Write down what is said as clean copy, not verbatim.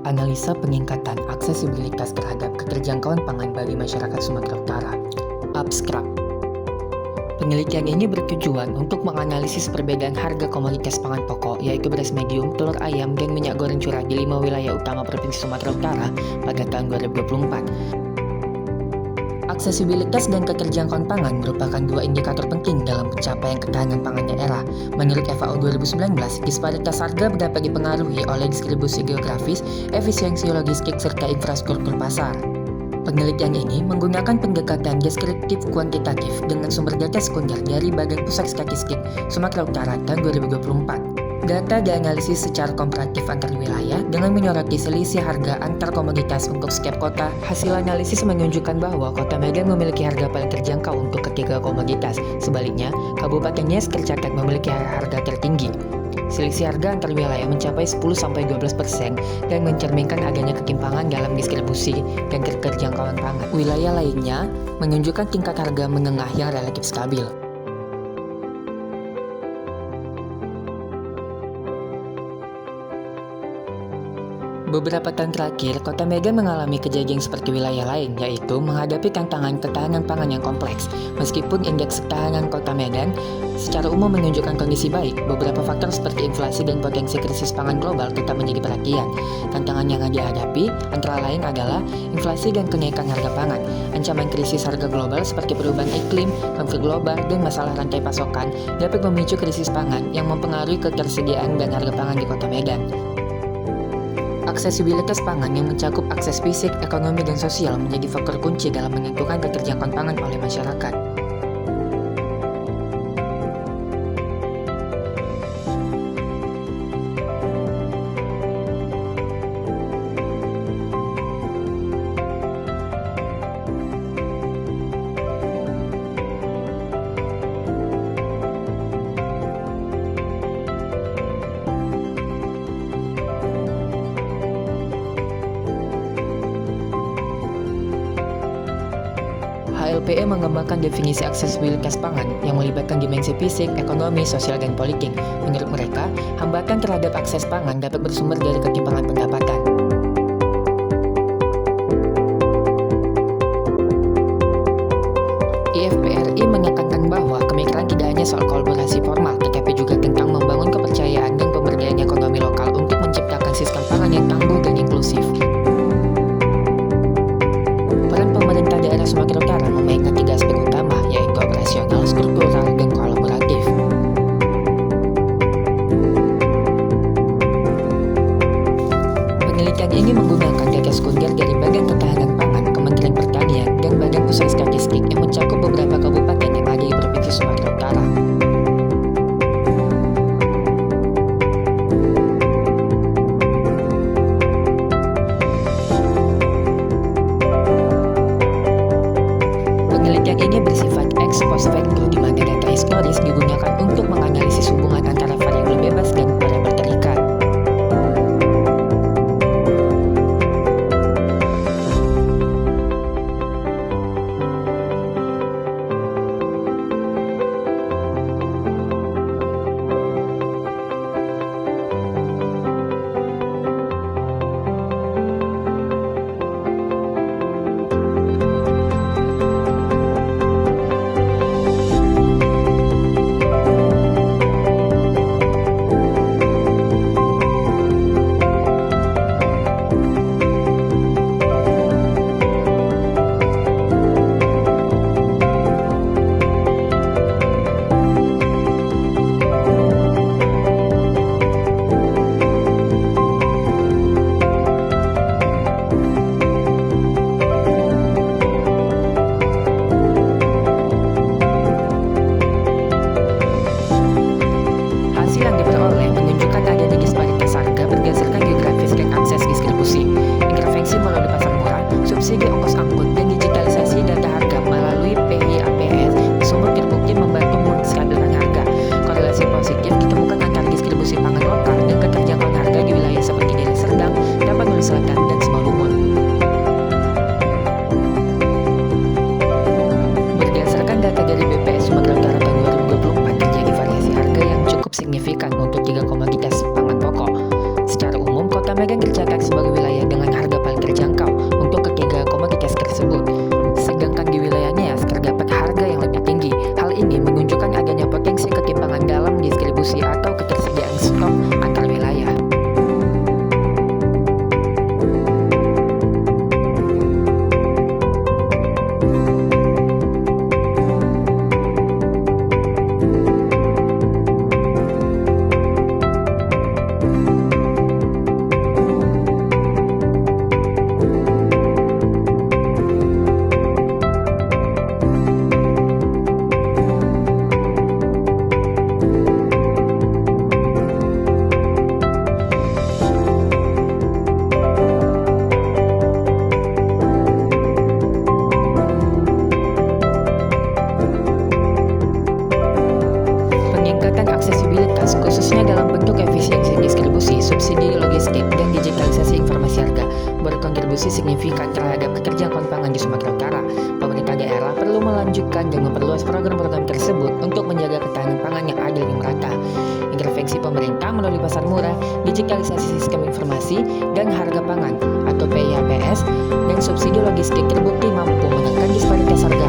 analisa peningkatan aksesibilitas terhadap keterjangkauan pangan bagi masyarakat Sumatera Utara. Abstrak. Penelitian ini bertujuan untuk menganalisis perbedaan harga komoditas pangan pokok, yaitu beras medium, telur ayam, dan minyak goreng curah di 5 wilayah utama Provinsi Sumatera Utara pada tahun 2024. Aksesibilitas dan keterjangkauan pangan merupakan dua indikator penting dalam pencapaian ketahanan pangan daerah. Menurut FAO 2019, disparitas harga dapat dipengaruhi oleh distribusi geografis, efisiensi logistik, serta infrastruktur pasar. Penelitian ini menggunakan pendekatan deskriptif kuantitatif dengan sumber data sekunder dari Badan Pusat Statistik Sumatera Utara tahun 2024. Data dianalisis secara komparatif antar wilayah dengan menyoroti selisih harga antar komoditas untuk setiap kota. Hasil analisis menunjukkan bahwa Kota Medan memiliki harga paling terjangkau untuk ketiga komoditas. Sebaliknya, Kabupaten Nias tercatat memiliki harga tertinggi. Selisih harga antar wilayah mencapai 10-12% dan mencerminkan adanya ketimpangan dalam distribusi dan keterjangkauan pangan. Wilayah lainnya menunjukkan tingkat harga menengah yang relatif stabil. Beberapa tahun terakhir, Kota Medan mengalami kejadian seperti wilayah lain, yaitu menghadapi tantangan ketahanan pangan yang kompleks. Meskipun indeks ketahanan Kota Medan secara umum menunjukkan kondisi baik, beberapa faktor seperti inflasi dan potensi krisis pangan global tetap menjadi perhatian. Tantangan yang dihadapi antara lain adalah inflasi dan kenaikan harga pangan, ancaman krisis harga global seperti perubahan iklim, konflik global, dan masalah rantai pasokan dapat memicu krisis pangan yang mempengaruhi ketersediaan dan harga pangan di Kota Medan. Aksesibilitas pangan yang mencakup akses fisik, ekonomi, dan sosial menjadi faktor kunci dalam menentukan keterjangkauan pangan oleh masyarakat. HLPE mengembangkan definisi aksesibilitas pangan yang melibatkan dimensi fisik, ekonomi, sosial, dan politik. Menurut mereka, hambatan terhadap akses pangan dapat bersumber dari ketimpangan pendapatan. IFPRI menekankan bahwa kemitraan tidak hanya soal kolaborasi formal, tetapi juga tentang membangun kepercayaan dan pemberdayaan ekonomi lokal untuk menciptakan sistem pangan yang tangguh dan inklusif. Peran pemerintah daerah Sumatera Utara memainkan tiga aspek utama, yaitu operasional, struktural, dan kolaboratif. Penelitian ini menggunakan data sekunder dari Badan Ketahanan Pangan, Kementerian Pertanian, dan Badan Pusat Statistik yang mencakup beberapa kabupaten yang ada di Provinsi Sumatera Utara. Penelitian ini bersifat ex post facto, di mana data historis digunakan untuk menganalisis hubungan antara variabel bebas dan variabel terikat. Medan tercatat sebagai wilayah dengan harga paling terjangkau untuk ketiga komoditas tersebut. Sedangkan di wilayah Nias terdapat harga yang lebih tinggi. Hal ini menunjukkan adanya potensi ketimpangan dalam distribusi atau ketersediaan stok antar wilayah. Peningkatan aksesibilitas khususnya dalam bentuk efisiensi distribusi, subsidi logistik, dan digitalisasi informasi harga berkontribusi signifikan terhadap keterjangkauan pangan di Sumatera Utara. Pemerintah daerah perlu melanjutkan dan memperluas program-program tersebut untuk menjaga ketahanan pangan yang adil dan merata. Intervensi pemerintah melalui pasar murah, digitalisasi sistem informasi, dan harga pangan atau PIHPS, dan subsidi logistik terbukti mampu menekan disparitas harga